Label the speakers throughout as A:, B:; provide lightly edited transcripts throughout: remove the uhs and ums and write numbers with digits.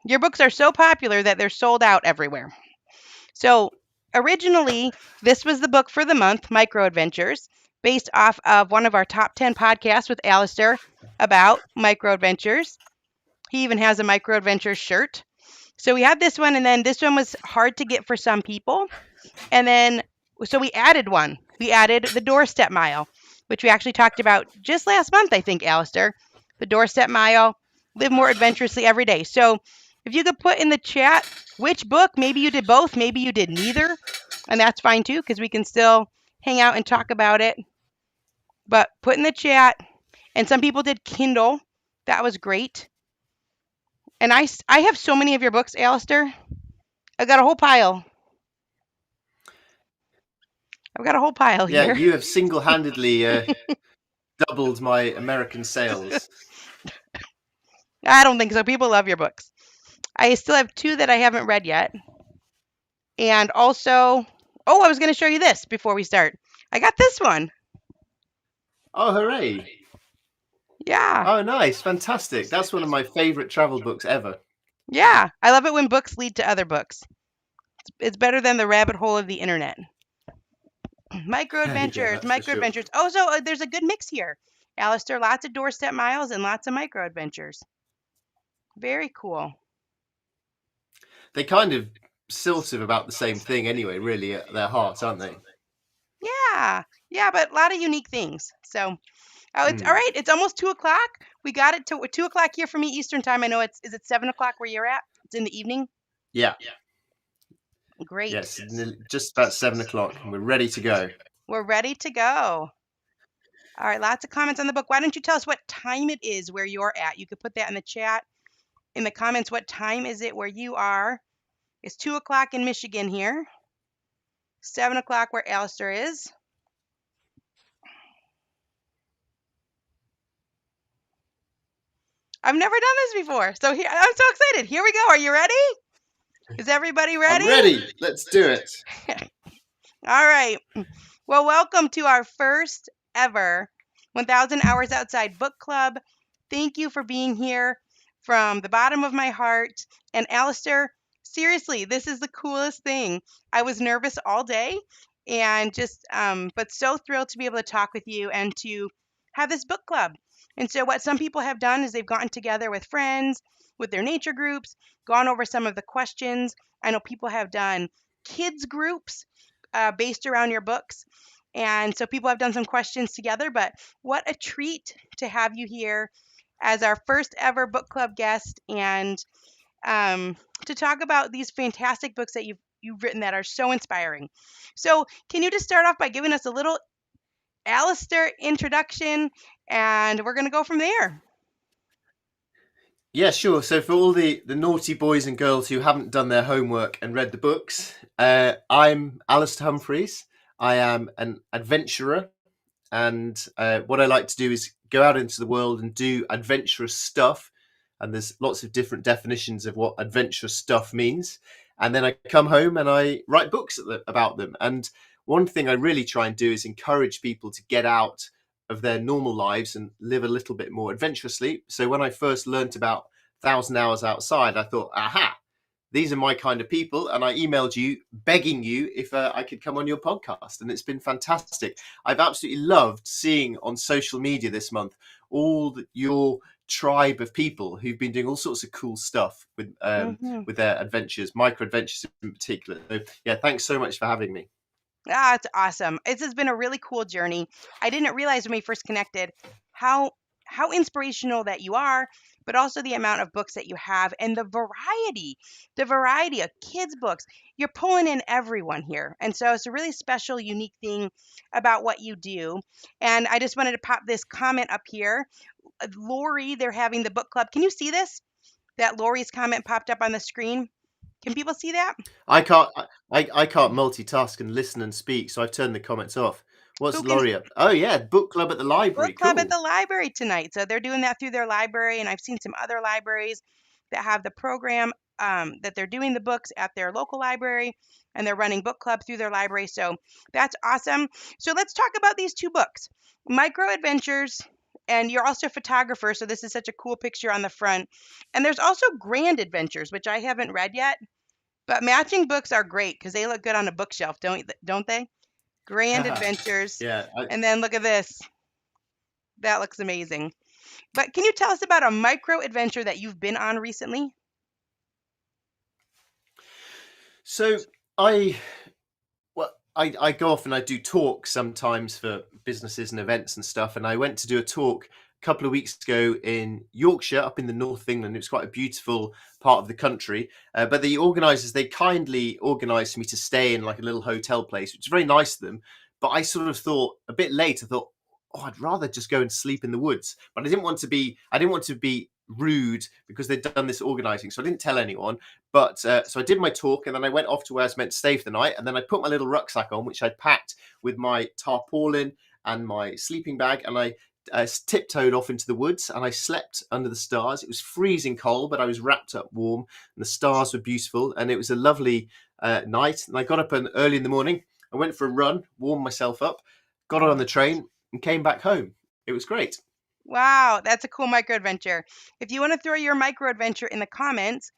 A: Your books are so popular that they're sold out everywhere. So originally, this was the book for the month, Microadventures, based off of one of our top 10 podcasts with Alastair about microadventures. He even has a microadventures shirt. So we had this one, and then this one was hard to get for some people. And then, so we added one. We added the Doorstep Mile, which we actually talked about just last month, I think, Alistair. The Doorstep Mile, live more adventurously every day. So if you could put in the chat which book, maybe you did both, maybe you did neither, and that's fine too, because we can still hang out and talk about it. But put in the chat, and some people did Kindle. That was great. And I have so many of your books, Alistair. I've got a whole pile. I've got a whole pile
B: Yeah,
A: here.
B: you have single-handedly doubled my American sales.
A: I don't think so. People love your books. I still have 2 that I haven't read yet. And also, I was going to show you this before we start. I got this one.
B: Oh, hooray.
A: Yeah.
B: Oh, nice. Fantastic. That's one of my favorite travel books ever.
A: Yeah. I love it when books lead to other books. It's better than the rabbit hole of the internet. Microadventures,
B: Yeah, that's for sure.
A: microadventures. Oh, so there's a good mix here. Alistair, lots of doorstep miles and lots of microadventures. Very cool.
B: They kind of sort of about the same thing anyway, really, at their heart, aren't they?
A: Yeah. Yeah, but a lot of unique things. So, it's all
B: Hmm.
A: right. It's almost 2:00. We got it to 2:00 here for me Eastern time. I know is it 7:00 where you're at? It's in the evening.
B: Yeah.
A: Great.
B: Yes, just about 7:00, and we're ready to go.
A: We're ready to go. All right, lots of comments on the book. Why don't you tell us what time it is where you're at? You could put that in the chat, in the comments. What time is it where you are? It's 2:00 in Michigan here. 7:00 where Alistair is. I've never done this before, so here I'm so excited. Here we go. Are you ready? Is everybody ready?
B: I'm ready. Let's do it.
A: All right. Well, welcome to our first ever 1000 Hours Outside Book Club. Thank you for being here from the bottom of my heart. And Alistair, seriously, this is the coolest thing. I was nervous all day and just, but so thrilled to be able to talk with you and to have this book club. And so, what some people have done is they've gotten together with friends, with their nature groups, gone over some of the questions. I know people have done kids groups based around your books. And so people have done some questions together, but what a treat to have you here as our first ever book club guest and to talk about these fantastic books that you've written that are so inspiring. So can you just start off by giving us a little Alistair introduction, and we're going to go from there.
B: Yeah, sure. So for all the naughty boys and girls who haven't done their homework and read the books, I'm Alastair Humphreys. I am an adventurer, and what I like to do is go out into the world and do adventurous stuff. And there's lots of different definitions of what adventurous stuff means. And then I come home and I write books about them. And one thing I really try and do is encourage people to get out of their normal lives and live a little bit more adventurously. So when I first learnt about 1000 Hours Outside, I thought, aha, these are my kind of people. And I emailed you begging you if I could come on your podcast. And it's been fantastic. I've absolutely loved seeing on social media this month all your tribe of people who've been doing all sorts of cool stuff with their adventures, micro adventures in particular. So yeah, thanks so much for having me.
A: Ah, it's awesome. This has been a really cool journey. I didn't realize when we first connected how inspirational that you are, but also the amount of books that you have and the variety of kids' books. You're pulling in everyone here. And so it's a really special, unique thing about what you do. And I just wanted to pop this comment up here. Lori, they're having the book club. Can you see this? That Lori's comment popped up on the screen. Can people see that?
B: I can't multitask and listen and speak, so I've turned the comments off. What's Laurie up? Oh yeah, book club at the library.
A: Book club
B: cool.
A: at the library tonight. So they're doing that through their library, and I've seen some other libraries that have the program that they're doing the books at their local library, and they're running book club through their library. So that's awesome. So let's talk about these 2 books, Microadventures And you're also a photographer, so this is such a cool picture on the front. And there's also Grand Adventures, which I haven't read yet, but matching books are great because they look good on a bookshelf, don't they? Grand Adventures.
B: Yeah,
A: And then look at this. That looks amazing. But can you tell us about a micro adventure that you've been on recently?
B: so I I go off and I do talks sometimes for businesses and events and stuff. And I went to do a talk a couple of weeks ago in Yorkshire, up in the north of England. It was quite a beautiful part of the country. But the organisers, they kindly organised me to stay in like a little hotel place, which is very nice of them. But I sort of thought a bit late, I thought, oh, I'd rather just go and sleep in the woods. But I didn't want to be rude because they'd done this organising. So I didn't tell anyone. But so I did my talk, and then I went off to where I was meant to stay for the night, and then I put my little rucksack on, which I'd packed with my tarpaulin and my sleeping bag, and I tiptoed off into the woods, and I slept under the stars. It was freezing cold, but I was wrapped up warm, and the stars were beautiful, and it was a lovely night. And I got up early in the morning. I went for a run, warmed myself up, got on the train, and came back home. It was great.
A: Wow, that's a cool micro adventure. If you want to throw your micro adventure in the comments,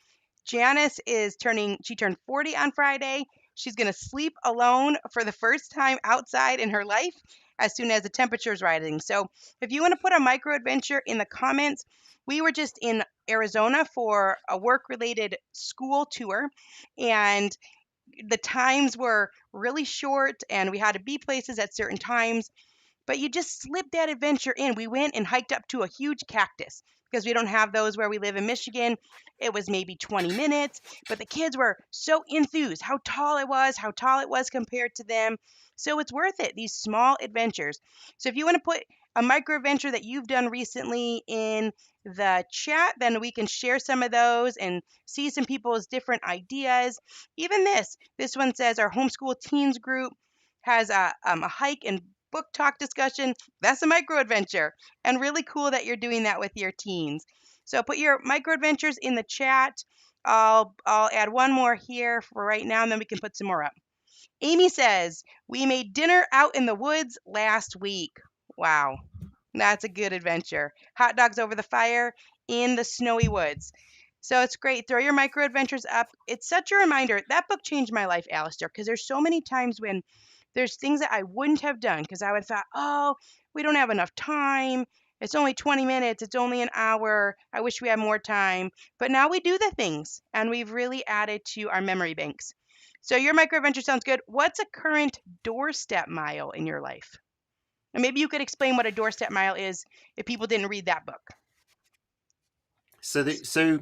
A: Janice she turned 40 on Friday. She's going to sleep alone for the first time outside in her life as soon as the temperature is rising. So if you want to put a micro adventure in the comments, we were just in Arizona for a work related school tour, and the times were really short and we had to be places at certain times, but you just slip that adventure in. We went and hiked up to a huge cactus because we don't have those where we live in Michigan. It was maybe 20 minutes, but the kids were so enthused how tall it was compared to them. So it's worth it, these small adventures. So if you want to put a micro adventure that you've done recently in the chat, then we can share some of those and see some people's different ideas. Even this one says our homeschool teens group has a hike and book talk discussion. That's a micro adventure, and really cool that you're doing that with your teens. So put your micro adventures in the chat. I'll add one more here for right now, and then we can put some more up. Amy says, we made dinner out in the woods last week. Wow, that's a good adventure. Hot dogs over the fire in the snowy woods. So it's great. Throw your micro adventures up. It's such a reminder. That book changed my life, Alistair, because there's so many times when there's things that I wouldn't have done because I would have thought, oh, we don't have enough time. It's only 20 minutes. It's only an hour. I wish we had more time. But now we do the things and we've really added to our memory banks. So your micro adventure sounds good. What's a current doorstep mile in your life? And maybe you could explain what a doorstep mile is if people didn't read that book.
B: So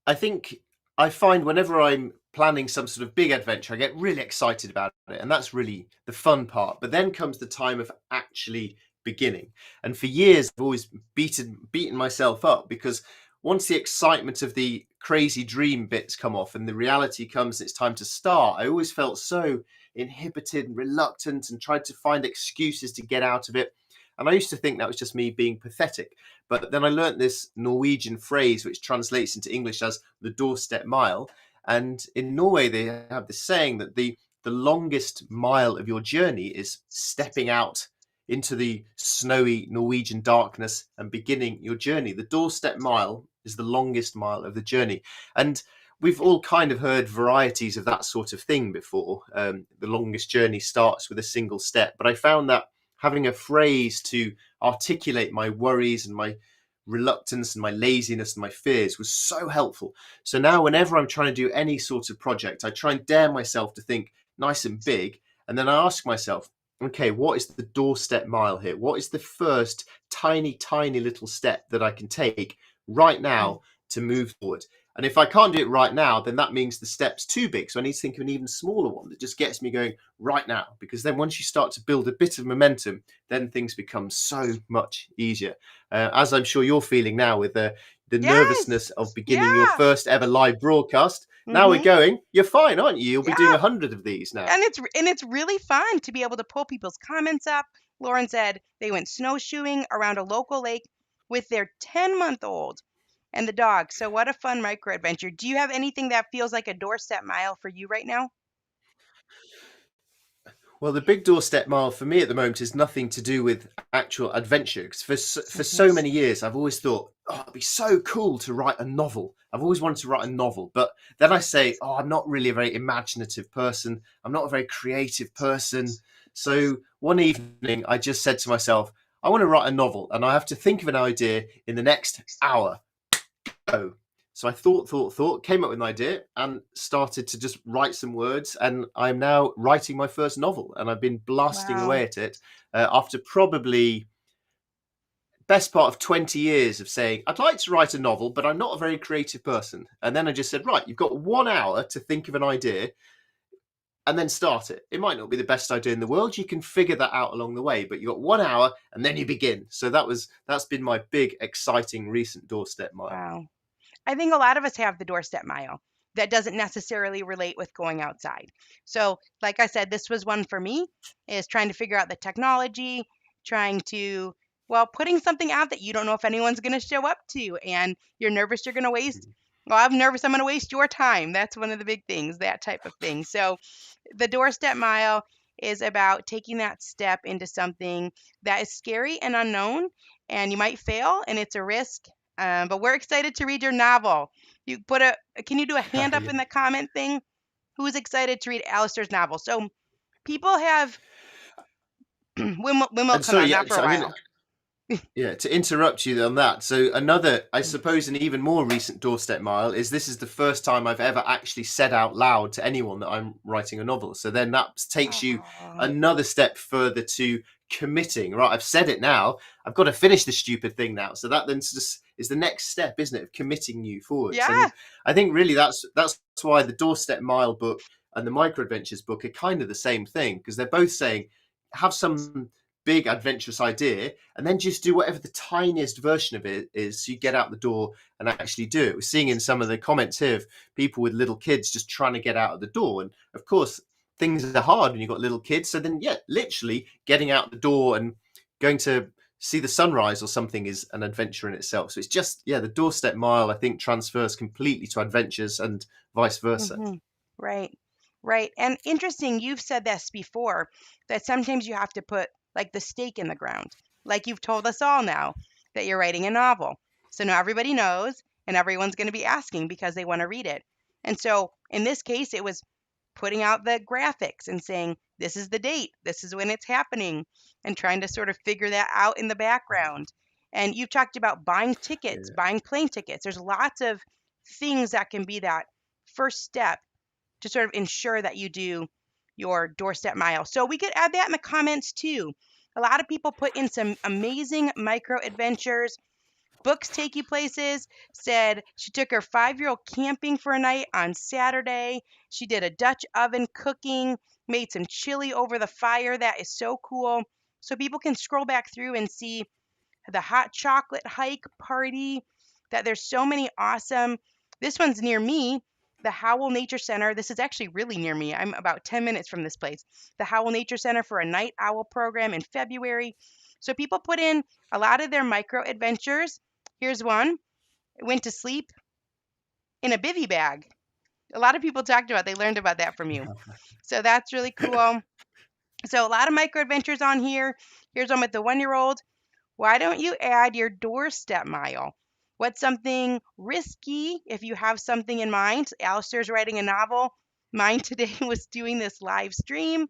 B: I think I find whenever I'm planning some sort of big adventure, I get really excited about it, and that's really the fun part. But then comes the time of actually beginning, and for years I've always beaten myself up because once the excitement of the crazy dream bits come off and the reality comes, it's time to start. I always felt so inhibited and reluctant, and tried to find excuses to get out of it. And I used to think that was just me being pathetic. But then I learnt this Norwegian phrase, which translates into English as the doorstep mile. And in Norway, they have this saying that the longest mile of your journey is stepping out into the snowy Norwegian darkness and beginning your journey. The doorstep mile is the longest mile of the journey. And we've all kind of heard varieties of that sort of thing before. The longest journey starts with a single step. But I found that having a phrase to articulate my worries and my reluctance and my laziness and my fears was so helpful. So now whenever I'm trying to do any sort of project, I try and dare myself to think nice and big. And then I ask myself, okay, what is the doorstep mile here? What is the first tiny, tiny little step that I can take right now to move forward? And if I can't do it right now, then that means the step's too big. So I need to think of an even smaller one that just gets me going right now. Because then once you start to build a bit of momentum, then things become so much easier. As I'm sure you're feeling now with the
A: Yes.
B: nervousness of beginning your
A: Yeah.
B: first ever live broadcast. Now we're
A: Mhm.
B: going. You're fine, aren't you? You'll be doing
A: Yeah.
B: 100 of these now.
A: And it's really fun to be able to pull people's comments up. Lauren said they went snowshoeing around a local lake with their 10-month-old and the dog. So what a fun micro adventure. Do you have anything that feels like a doorstep mile for you right now?
B: Well, the big doorstep mile for me at the moment is nothing to do with actual adventure. 'Cause for
A: Hmm.
B: so many years, I've always thought, oh, it'd be so cool to write a novel. I've always wanted to write a novel, but then I say, oh, I'm not really a very imaginative person. I'm not a very creative person. So one evening, I just said to myself, I want to write a novel, and I have to think of an idea in the next hour. Go. So I thought, came up with an idea and started to just write some words. And I'm now writing my first novel, and I've been blasting
A: Wow.
B: away at it after probably best part of 20 years of saying, I'd like to write a novel, but I'm not a very creative person. And then I just said, right, you've got 1 hour to think of an idea and then start it. It might not be the best idea in the world. You can figure that out along the way, but you've got 1 hour and then you begin. So that's been my big, exciting recent doorstep mile.
A: Wow. I think a lot of us have the doorstep mile that doesn't necessarily relate with going outside. So, like I said, this was one for me is trying to figure out the technology, trying to, well, putting something out that you don't know if anyone's going to show up to and you're nervous you're going to waste. Well, I'm nervous I'm going to waste your time. That's one of the big things, that type of thing. So, the doorstep mile is about taking that step into something that is scary and unknown, and you might fail, and it's a risk. But we're excited to read your novel. You put a Can you do a hand up
B: Yeah.
A: in the comment thing? Who's excited to read Alistair's novel? So people have when will it
B: And
A: come
B: so
A: out?
B: yeah,
A: Not for a
B: so I'm gonna
A: while.
B: Yeah, to interrupt you on that. So another, I suppose, an even more recent doorstep mile is this is the first time I've ever actually said out loud to anyone that I'm writing a novel. So then that takes you
A: Oh,
B: another step further to committing. Right, I've said it now. I've got to finish the stupid thing now. So that then just is the next step, isn't it, of committing you forwards?
A: yeah.
B: And I think really that's why the doorstep mile book and the Microadventures book are kind of the same thing because they're both saying have some big adventurous idea and then just do whatever the tiniest version of it is so you get out the door and actually do it. We're seeing in some of the comments here of people with little kids just trying to get out of the door, and of course things are hard when you've got little kids, so then yeah, literally getting out the door and going to see the sunrise or something is an adventure in itself. So it's just, yeah, the doorstep mile I think transfers completely to adventures and vice versa.
A: Hmm. Right. Right. And interesting, you've said this before that sometimes you have to put like the stake in the ground. Like you've told us all now that you're writing a novel. So now everybody knows and everyone's going to be asking because they want to read it. And so in this case, it was putting out the graphics and saying, this is the date, this is when it's happening, and trying to sort of figure that out in the background. And you've talked about buying tickets,
B: Yeah.
A: buying plane tickets. There's lots of things that can be that first step to sort of ensure that you do your doorstep mile. So we could add that in the comments too. A lot of people put in some amazing micro adventures. Books take you places. Said she took her 5-year-old camping for a night on Saturday. She did a Dutch oven cooking, made some chili over the fire. That is so cool. So people can scroll back through and see the hot chocolate hike party, that there's so many awesome. This one's near me, the Howell Nature Center. This is actually really near me. I'm about 10 minutes from this place. The Howell Nature Center for a night owl program in February. So people put in a lot of their micro adventures. Here's one. Went to sleep in a bivy bag. A lot of people talked about they learned about that from you. So that's really cool. So a lot of micro adventures on here. Here's one with the 1-year old. Why don't you add your doorstep mile? What's something risky if you have something in mind? Alistair's writing a novel. Mine today was doing this live stream.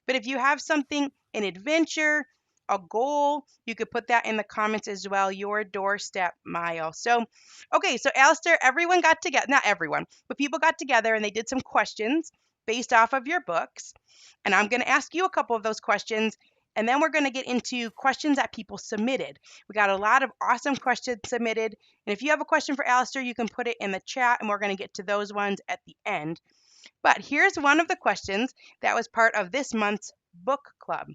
A: But if you have something, an adventure, a goal, you could put that in the comments as well, your doorstep mile. So, okay, so Alistair, everyone got together, not everyone, but people got together and they did some questions based off of your books. And I'm going to ask you a couple of those questions. And then we're going to get into questions that people submitted. We got a lot of awesome questions submitted. And if you have a question for Alistair, you can put it in the chat and we're going to get to those ones at the end. But here's one of the questions that was part of this month's book club.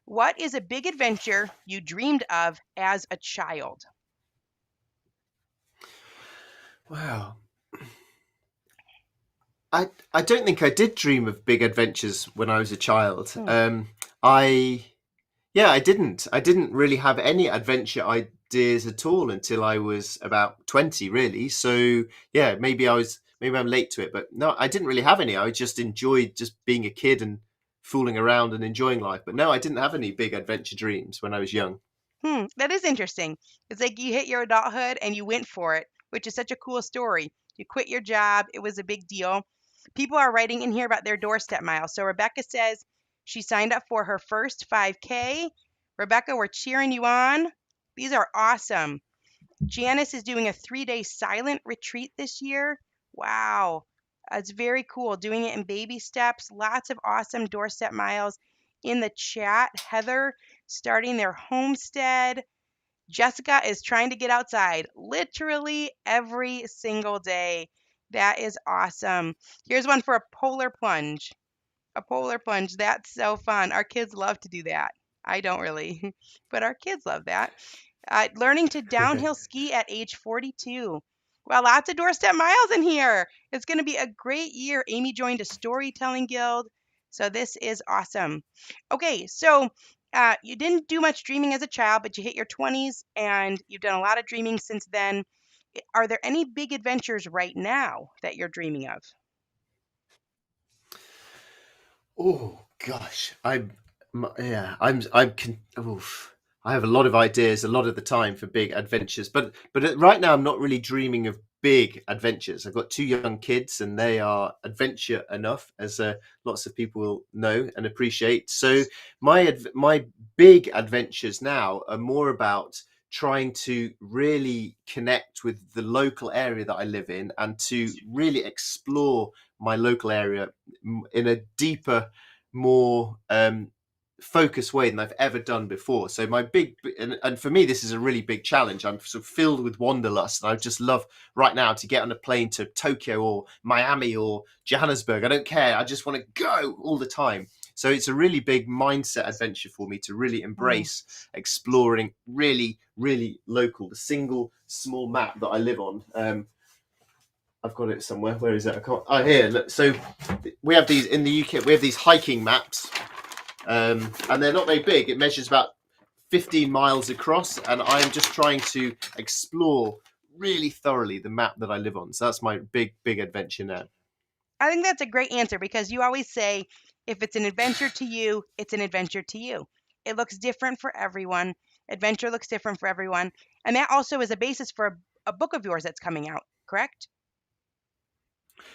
A: What is a big adventure you dreamed of as a child?
B: Wow. I don't think I did dream of big adventures when I was a child.
A: Hmm.
B: I Yeah, I didn't. I didn't really have any adventure ideas at all until I was about 20, really. So yeah, maybe I'm late to it, but no, I didn't really have any. I just enjoyed just being a kid and fooling around and enjoying life. But no, I didn't have any big adventure dreams when I was young.
A: That is interesting. It's like you hit your adulthood and you went for it, which is such a cool story. You quit your job, it was a big deal. People are writing in here about their doorstep mile. So Rebecca says she signed up for her first 5K. Rebecca, we're cheering you on. These are awesome. Janice is doing a 3-day silent retreat this year. Wow. It's very cool. Doing it in baby steps. Lots of awesome doorstep miles in the chat. Heather starting their homestead. Jessica is trying to get outside literally every single day. That is awesome. Here's one for a polar plunge. A polar plunge. That's so fun. Our kids love to do that. I don't really, but our kids love that. Learning to downhill ski at age 42. Well, lots of doorstep miles in here. It's going to be a great year. Amy joined a storytelling guild. So this is awesome. Okay, so you didn't do much dreaming as a child, but you hit your 20s and you've done a lot of dreaming since then. Are there any big adventures right now that you're dreaming of?
B: Oh gosh, oof. I have a lot of ideas a lot of the time for big adventures, but right now I'm not really dreaming of big adventures. I've got two young kids, and they are adventure enough, as lots of people will know and appreciate. So my big adventures now are more about trying to really connect with the local area that I live in, and to really explore my local area in a deeper, more focused way than I've ever done before. So my big, and for me, this is a really big challenge. I'm sort of filled with wanderlust, and I just love right now to get on a plane to Tokyo or Miami or Johannesburg. I don't care. I just want to go all the time. So it's a really big mindset adventure for me to really
A: Mm.
B: embrace exploring really, really local, the single small map that I live on. I've got it somewhere. Where is it? I can't. Oh, here. Look. So we have these in the UK. We have these hiking maps, and they're not very big. It measures about 15 miles across, and I am just trying to explore really thoroughly the map that I live on. So that's my big, big adventure now.
A: I think that's a great answer because you always say if it's an adventure to you, it's an adventure to you. It looks different for everyone. Adventure looks different for everyone. And that also is a basis for a book of yours that's coming out, correct?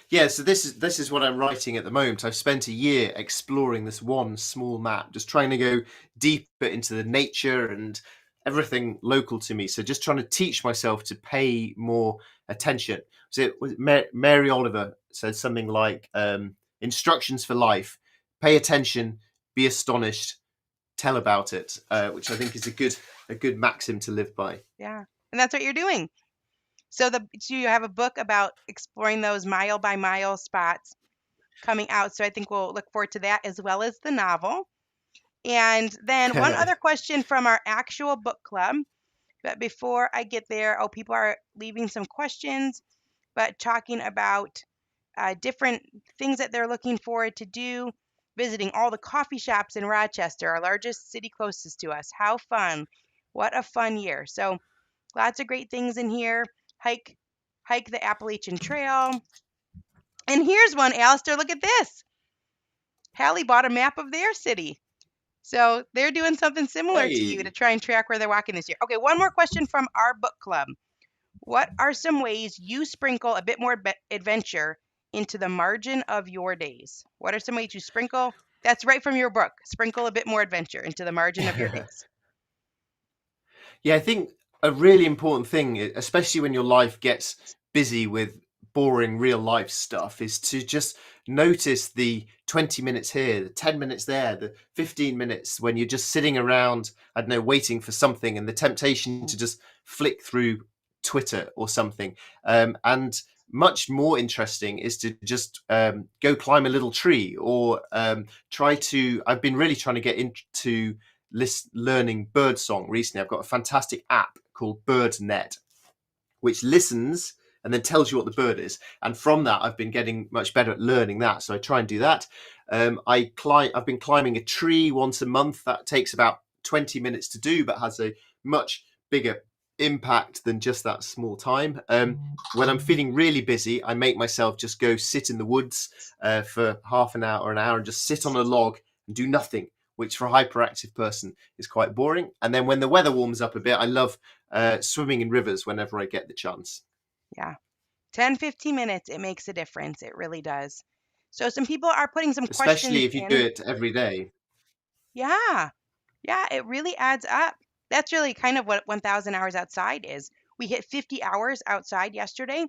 B: Yeah, so this is what I'm writing at the moment. I've spent a year exploring this one small map, just trying to go deeper into the nature and everything local to me. So just trying to teach myself to pay more attention. Mary Oliver said something like instructions for life: pay attention, be astonished, tell about it, which I think is a good maxim to live by.
A: Yeah. And that's what you're doing. So you have a book about exploring those mile by mile spots coming out. So I think we'll look forward to that as well as the novel. And then one other question from our actual book club. But before I get there, people are leaving some questions, but talking about different things that they're looking forward to do, visiting all the coffee shops in Rochester, our largest city closest to us. How fun! What a fun year. So lots of great things in here. Hike hike the Appalachian Trail. And here's one, Alistair, look at this. Hallie bought a map of their city. So they're doing something similar to you to
B: Hey.
A: try and track where they're walking this year. Okay, one more question from our book club. What are some ways you sprinkle a bit more adventure into the margin of your days? What are some ways you sprinkle? That's right from your book. Sprinkle a bit more adventure into the margin of your days.
B: Yeah, I think a really important thing, especially when your life gets busy with boring real life stuff, is to just notice the 20 minutes here, the 10 minutes there, the 15 minutes when you're just sitting around, I don't know, waiting for something, and the temptation to just flick through Twitter or something. And much more interesting is to just go climb a little tree, or I've been really trying to get into learning birdsong recently. I've got a fantastic app called BirdNet, which listens and then tells you what the bird is. And from that, I've been getting much better at learning that. So I try and do that. I've been climbing a tree once a month. That takes about 20 minutes to do, but has a much bigger impact than just that small time. When I'm feeling really busy, I make myself just go sit in the woods for half an hour or an hour and just sit on a log and do nothing, which for a hyperactive person is quite boring. And then when the weather warms up a bit, I love swimming in rivers whenever I get the chance.
A: Yeah. 10, 15 minutes, it makes a difference. It really does. So some people are putting some questions
B: Especially if you do
A: in.
B: it every day.
A: Yeah. Yeah, it really adds up. That's really kind of what 1,000 hours outside is. We hit 50 hours outside yesterday.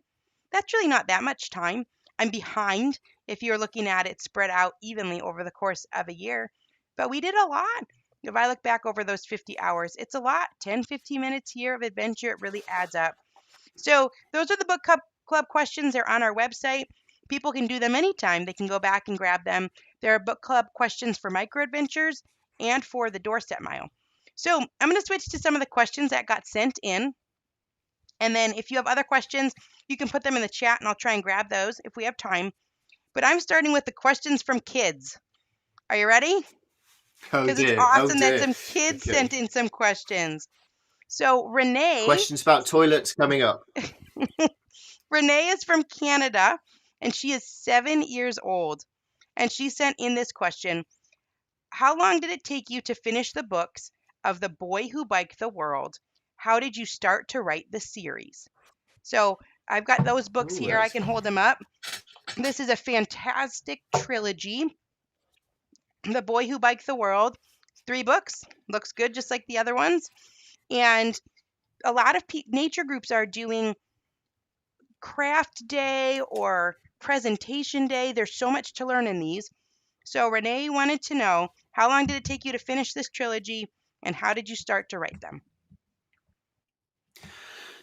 A: That's really not that much time. I'm behind if you're looking at it spread out evenly over the course of a year, but we did a lot. If I look back over those 50 hours, it's a lot. 10, 15 minutes here of adventure, it really adds up. So, those are the book club questions. They're on our website. People can do them anytime. They can go back and grab them. There are book club questions for Microadventures and for the Doorstep Mile. So, I'm going to switch to some of the questions that got sent in. And then if you have other questions, you can put them in the chat and I'll try and grab those if we have time. But I'm starting with the questions from kids. Are you ready?
B: Oh
A: Because it's
B: dear, oh
A: awesome that
B: dear.
A: some kids
B: Okay.
A: sent in some questions. So Renee,
B: Questions about toilets coming up.
A: Renee is from Canada and she is 7 years old. And she sent in this question: how long did it take you to finish the books of The Boy Who Biked the World? How did you start to write the series? So I've got those books
B: Oh,
A: here. I
B: that's
A: can hold them up. This is a fantastic trilogy. The Boy Who Biked the World, 3 books. Looks good, just like the other ones. And a lot of nature groups are doing craft day or presentation day. There's so much to learn in these. So Renee wanted to know, how long did it take you to finish this trilogy and how did you start to write them?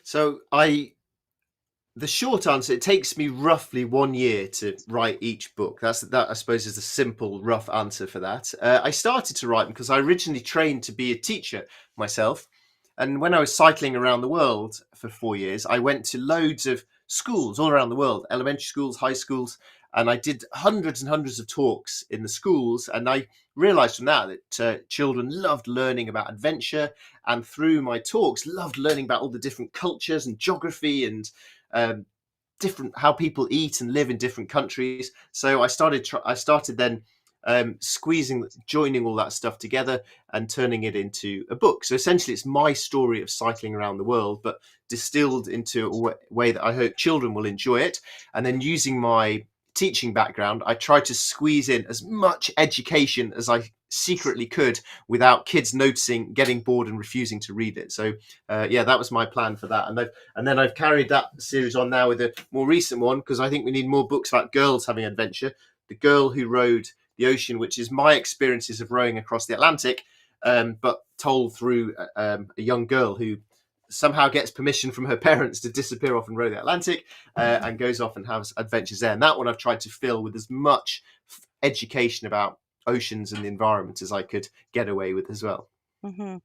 B: so I the short answer, it takes me roughly 1 year to write each book. That I suppose is the simple, rough answer for that. I started to write because I originally trained to be a teacher myself, and when I was cycling around the world for 4 years, I went to loads of schools all around the world, elementary schools, high schools, and I did hundreds and hundreds of talks in the schools. And I realised from that children loved learning about adventure, and through my talks, loved learning about all the different cultures and geography and um, different how people eat and live in different countries. So I started then joining all that stuff together and turning it into a book. So essentially, it's my story of cycling around the world, but distilled into a way that I hope children will enjoy it. And then using my teaching background, I tried to squeeze in as much education as I secretly could without kids noticing, getting bored, and refusing to read it. So yeah, that was my plan for that. And then I've carried that series on now with a more recent one, because I think we need more books about girls having adventure. The Girl Who Rode the Ocean, which is my experiences of rowing across the Atlantic, but told through a young girl who somehow gets permission from her parents to disappear off and row the Atlantic, and goes off and has adventures there. And that one I've tried to fill with as much education about oceans and the environment as I could get away with as well.
A: hmm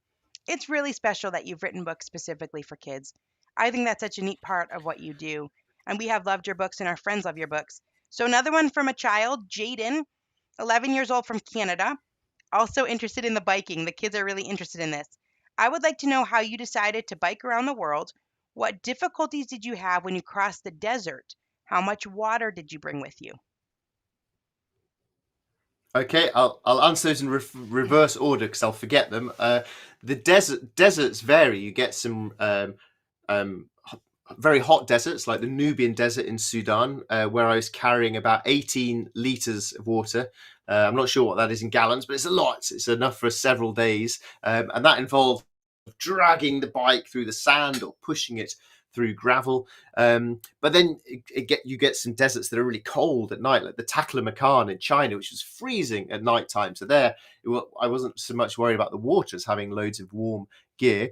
A: It's really special that you've written books specifically for kids. I think that's such a neat part of what you do. And we have loved your books and our friends love your books. So another one from a child, Jaden, 11 years old from Canada, also interested in the biking. The kids are really interested in this. I would like to know how you decided to bike around the world. What difficulties did you have when you crossed the desert? How much water did you bring with you?
B: Okay, I'll answer those in reverse order because I'll forget them. The deserts vary. You get some um, very hot deserts like the Nubian Desert in Sudan, where I was carrying about 18 liters of water. I'm not sure what that is in gallons, but it's a lot. It's enough for several days, and that involved dragging the bike through the sand or pushing it through gravel. But then you get some deserts that are really cold at night, like the Taklamakan in China, which was freezing at night time. So there, I wasn't so much worried about the water as having loads of warm gear.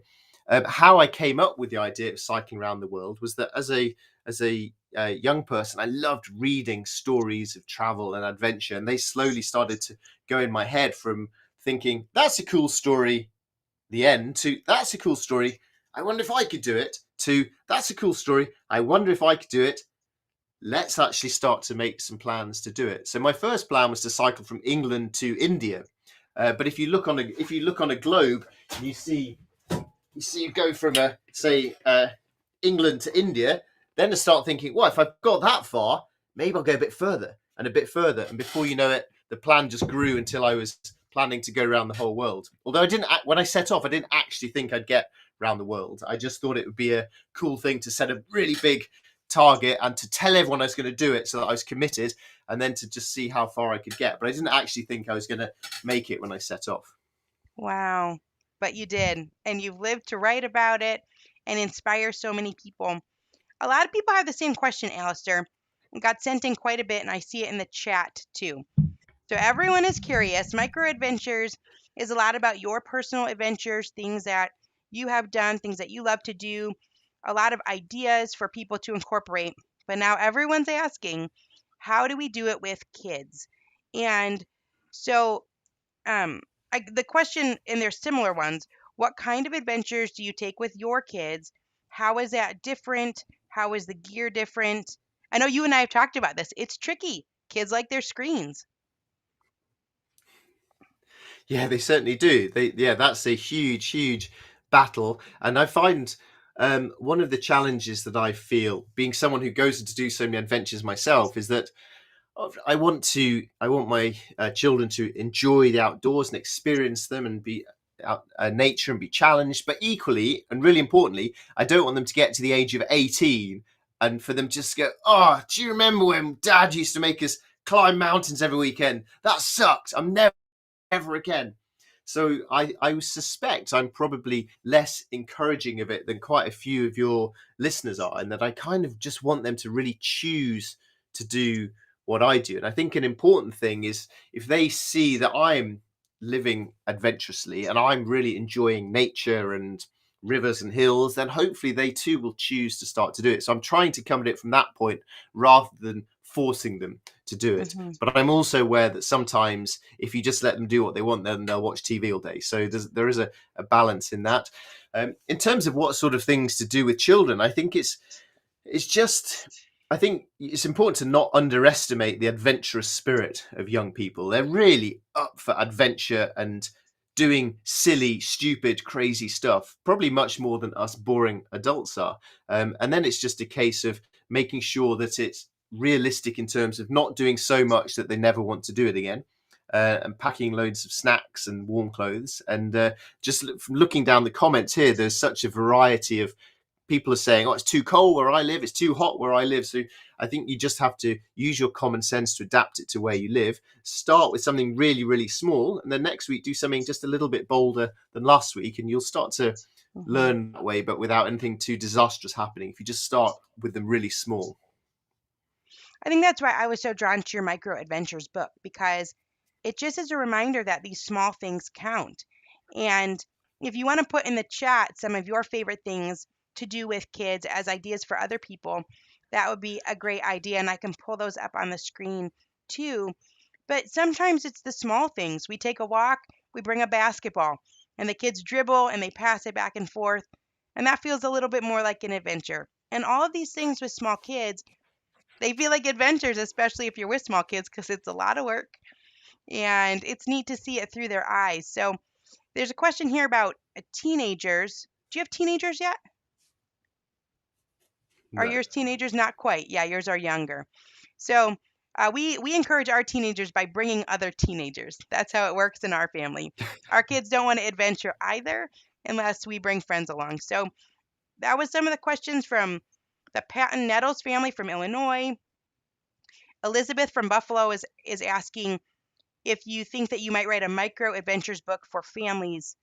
B: How I came up with the idea of cycling around the world was that as a young person, I loved reading stories of travel and adventure, and they slowly started to go in my head from thinking that's a cool story, the end, to that's a cool story, I wonder if I could do it, to that's a cool story, I wonder if I could do it. Let's actually start to make some plans to do it. So my first plan was to cycle from England to India. But if you look on a globe, you see you go from England to India, then to start thinking, well, if I've got that far, maybe I'll go a bit further and a bit further, and before you know it, the plan just grew until I was planning to go around the whole world. Although when I set off, I didn't actually think I'd get around the world. I just thought it would be a cool thing to set a really big target and to tell everyone I was going to do it so that I was committed, and then to just see how far I could get. But I didn't actually think I was going to make it when I set off.
A: Wow. But you did, and you've lived to write about it and inspire so many people. A lot of people have the same question, Alistair. It got sent in quite a bit, and I see it in the chat too. So everyone is curious. Microadventures is a lot about your personal adventures, things that you have done, things that you love to do, a lot of ideas for people to incorporate. But now everyone's asking, how do we do it with kids? And so um, the question, and there's similar ones, what kind of adventures do you take with your kids? How is that different? How is the gear different? I know you and I have talked about this. It's tricky. Kids like their screens.
B: Yeah, they certainly do. That's a huge battle, and I find one of the challenges that I feel, being someone who goes to do so many adventures myself, is that I want my children to enjoy the outdoors and experience them and be out nature and be challenged. But equally, and really importantly, I don't want them to get to the age of 18 and for them just go, "Oh, do you remember when Dad used to make us climb mountains every weekend? That sucked. I'm never ever again." So I suspect I'm probably less encouraging of it than quite a few of your listeners are, and that I kind of just want them to really choose to do what I do. And I think an important thing is if they see that I'm living adventurously and I'm really enjoying nature and rivers and hills, then hopefully they too will choose to start to do it. So I'm trying to come at it from that point rather than forcing them to do it.
A: Hmm.
B: But I'm also aware that sometimes if you just let them do what they want, then they'll watch TV all day. So there is a balance in that. In terms of what sort of things to do with children, it's just I think it's important to not underestimate the adventurous spirit of young people. They're really up for adventure and doing silly, stupid, crazy stuff, probably much more than us boring adults are. And then it's just a case of making sure that it's realistic in terms of not doing so much that they never want to do it again. And packing loads of snacks and warm clothes. And just from looking down the comments here, there's such a variety of people are saying, "Oh, it's too cold where I live. It's too hot where I live." So I think you just have to use your common sense to adapt it to where you live. Start with something really small, and then next week do something just a little bit bolder than last week, and you'll start to
A: Hmm.
B: learn that way, but without anything too disastrous happening. If you just start with them really small.
A: I think that's why I was so drawn to your Micro Adventures book because it just is a reminder that these small things count. And if you want to put in the chat some of your favorite things to do with kids as ideas for other people, that would be a great idea. And I can pull those up on the screen too. But sometimes it's the small things. We take a walk, we bring a basketball, and the kids dribble and they pass it back and forth. And that feels a little bit more like an adventure. And all of these things with small kids, they feel like adventures, especially if you're with small kids, because it's a lot of work and it's neat to see it through their eyes. So there's a question here about teenagers. Do you have teenagers yet? Are
B: No.
A: yours teenagers? Not quite. Yeah, yours are younger. So we encourage our teenagers by bringing other teenagers. That's how it works in our family. Our kids don't want to adventure either unless we bring friends along. So that was some of the questions from the Patton Nettles family from Illinois. Elizabeth from Buffalo is asking if you think that you might write a micro adventures book for families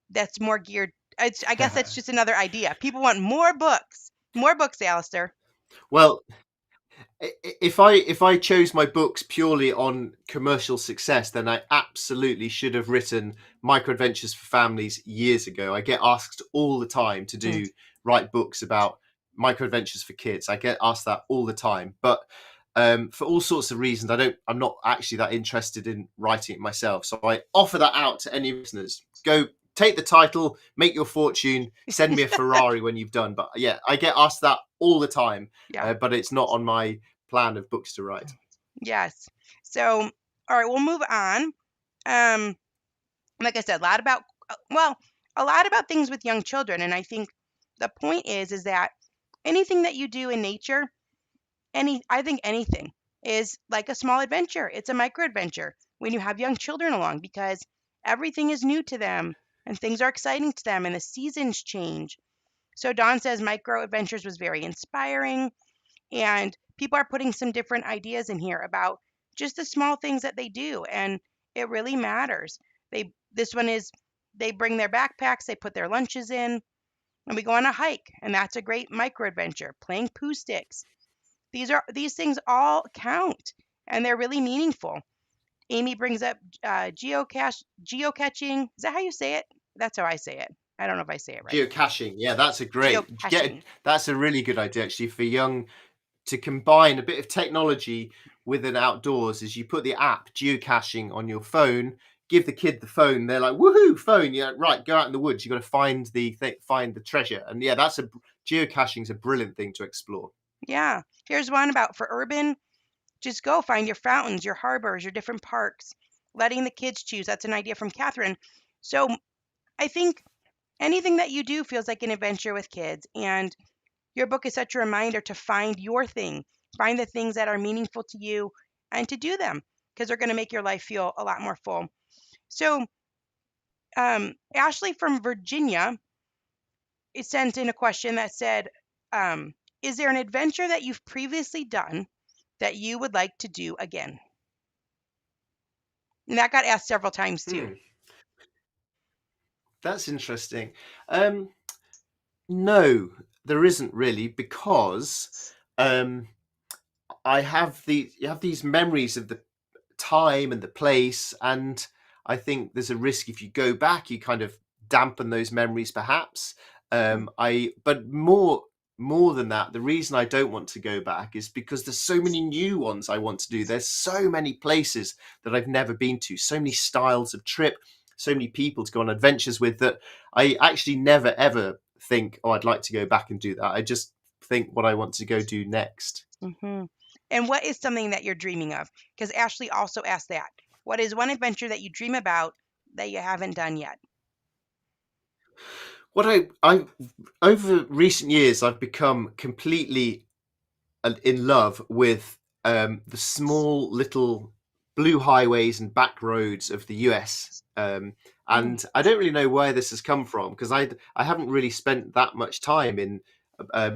A: that's more geared. I guess that's just another idea. People want more books, Alistair.
B: Well, if I chose my books purely on commercial success, then I absolutely should have written Microadventures for Families years ago. I get asked all the time to
A: Hmm.
B: write books about microadventures for kids. I get asked that all the time, but for all sorts of reasons, I'm not actually that interested in writing it myself. So I offer that out to any listeners. Go take the title, make your fortune, send me a Ferrari when you've done. But yeah, I get asked that all the time,
A: Yeah.
B: but it's not on my plan of books to write.
A: Yes. So, all right, we'll move on. Um, like I said, a lot about things with young children, and I think the point is that anything that you do in nature, I think anything. is like a small adventure. It's a micro adventure when you have young children along because everything is new to them and things are exciting to them and the seasons change. So Dawn says micro adventures was very inspiring and people are putting some different ideas in here about just the small things that they do and it really matters. This one is they bring their backpacks, they put their lunches in, and we go on a hike, and that's a great micro adventure. Playing poo sticks. These things all count and they're really meaningful. Amy brings up geocaching. Is that how you say it? That's how I say it. I don't know if I say it right.
B: Geocaching, yeah, that's a great
A: Geocaching.
B: that's a really good idea actually for young to combine a bit of technology with an outdoors. Is you put the app geocaching on your phone, give the kid the phone, they're like, woohoo, phone, yeah, right, go out in the woods, you got to find the treasure. And yeah, geocaching's a brilliant thing to explore.
A: Yeah. Here's one about for urban. Just go find your fountains, your harbors, your different parks. Letting the kids choose. That's an idea from Catherine. So I think anything that you do feels like an adventure with kids. And your book is such a reminder to find your thing, find the things that are meaningful to you, and to do them because they're going to make your life feel a lot more full. So, Ashley from Virginia sent in a question that said, is there an adventure that you've previously done that you would like to do again? And that got asked several times too.
B: Hmm, that's interesting. um no, there isn't really, because um you have these memories of the time and the place, and I think there's a risk if you go back, you kind of dampen those memories, perhaps. I but more than that, the reason I don't want to go back is because there's so many new ones I want to do. There's so many places that I've never been to, so many styles of trip, so many people to go on adventures with, that I actually never ever think, oh, I'd like to go back and do that. I just think what I want to go do next.
A: Hmm. And what is something that you're dreaming of? Because Ashley also asked that. What is one adventure that you dream about that you haven't done yet?
B: I over recent years, I've become completely in love with the small little blue highways and back roads of the US.
A: Mm,
B: And I don't really know where this has come from, because I haven't really spent that much time in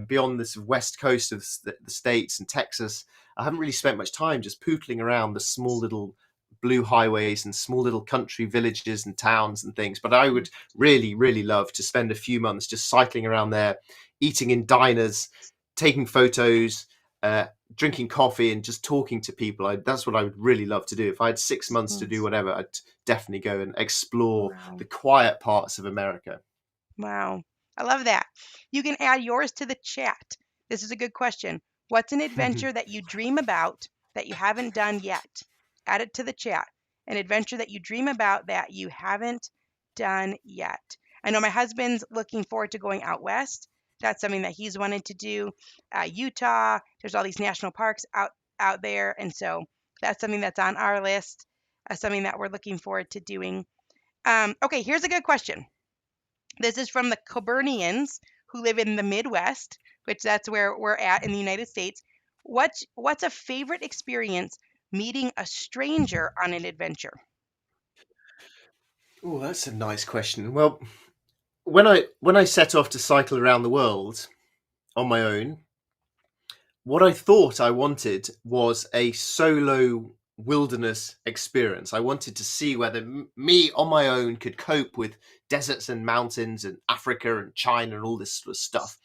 B: beyond this west coast of the states and Texas. I haven't really spent much time just pootling around the small little blue highways and small little country villages and towns and things. But I
A: mm,
B: would really, really love to spend a few months just cycling around there, eating in diners, taking photos, drinking coffee, and just talking to people. That's what I would really love to do. If I had 6 months to
A: mm.
B: do whatever, I'd definitely go and explore
A: Wow.
B: the quiet parts of America.
A: Wow. I love that. You can add yours to the chat. This is a good question. What's an adventure that you dream about that you haven't done yet? Add it to the chat. An adventure that you dream about that you haven't done yet. I know my husband's looking forward to going out west. That's something that he's wanted to do. Utah, there's all these national parks out there, and so that's something that's on our list. Something that we're looking forward to doing. Okay, here's a good question. This is from the Coburnians who live in the Midwest, which that's where we're at in the United States. What's a favorite experience meeting a stranger on an adventure?
B: Oh, that's a nice question. Well, when I set off to cycle around the world on my own, what I thought I wanted was a solo wilderness experience. I wanted to see whether me on my own could cope with deserts and mountains and Africa and China and all this sort of stuff.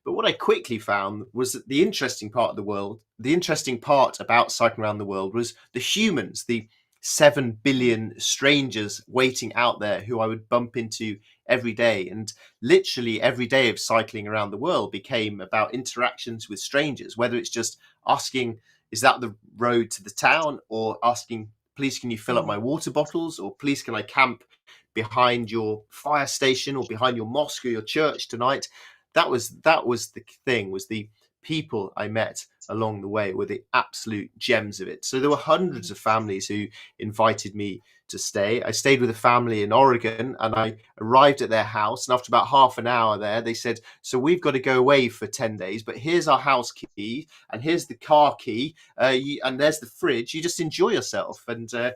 B: But what I quickly found was that the interesting part about cycling around the world was the humans, the 7
A: Mm,
B: billion strangers waiting out there who I would bump into every day. And literally every day of cycling around the world became about interactions with strangers, whether it's just asking, is that the road to the town? Or asking, please, can you fill up
A: mm,
B: my water bottles? Or please, can I camp behind your fire station or behind your mosque or your church tonight? That was the thing, was the people I met along the way were the absolute gems of it. So there were hundreds of families who invited me to stay. I stayed with a family in Oregon, and I arrived at their house. And after about half an hour there, they said, "So we've got to go away for 10 days, but here's our house key, and here's the car key, and there's the fridge. You just enjoy yourself." And a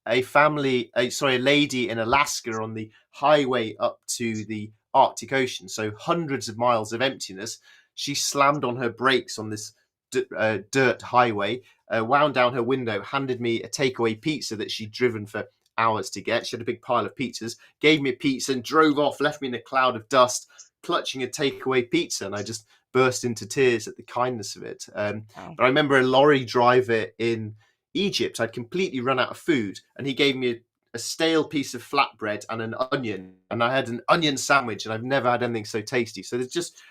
B: lady in Alaska on the highway up to the Arctic Ocean, so hundreds of miles of emptiness. She slammed on her brakes on this dirt highway, wound down her window, handed me a takeaway pizza that she'd driven for hours to get. She had a big pile of pizzas, gave me a pizza and drove off, left me in a cloud of dust, clutching a takeaway pizza. And I just burst into tears at the kindness of it.
A: Wow.
B: But I remember a lorry driver in Egypt. I'd completely run out of food, and he gave me a stale piece of flatbread and an onion, and I had an onion sandwich, and I've never had anything so tasty. So there's just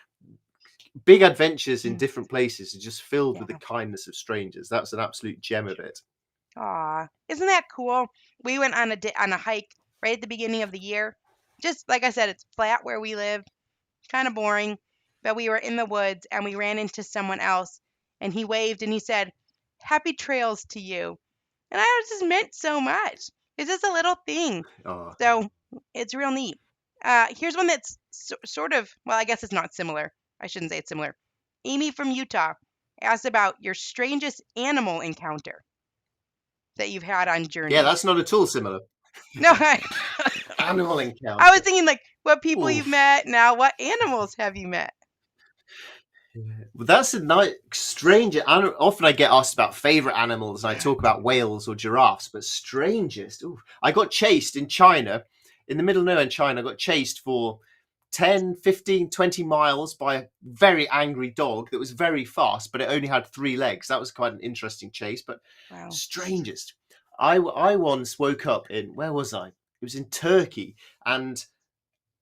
B: big adventures in
A: Mm,
B: different places are just filled with the
A: yeah.
B: kindness of strangers. That's an absolute gem of it.
A: Aw, isn't that cool? We went on on a hike right at the beginning of the year. Just like I said, it's flat where we live, kind of boring, but we were in the woods and we ran into someone else and he waved and he said, "Happy trails to you." And I was just meant so much. It's just a little thing.
B: Oh,
A: So it's real neat. Here's one that's sort of, well, I guess it's not similar. I shouldn't say it's similar. Amy from Utah asked about your strangest animal encounter that you've had on
B: yeah,
A: journeys.
B: that's not at all similar.
A: No,
B: Animal
A: I was
B: encounter.
A: thinking like what people you've
B: Oof.
A: met. Now, what animals have you met?
B: Well, that's a nice, strange. Often I get asked about favorite animals, and I talk about whales or giraffes. But strangest, ooh, I got chased in China, in the middle of nowhere in China. I got chased for 10, 15, 20 miles by a very angry dog that was very fast, but it only had 3 legs. That was quite an interesting chase. But
A: Wow.
B: strangest, I once woke up in, where was I? It was in Turkey, and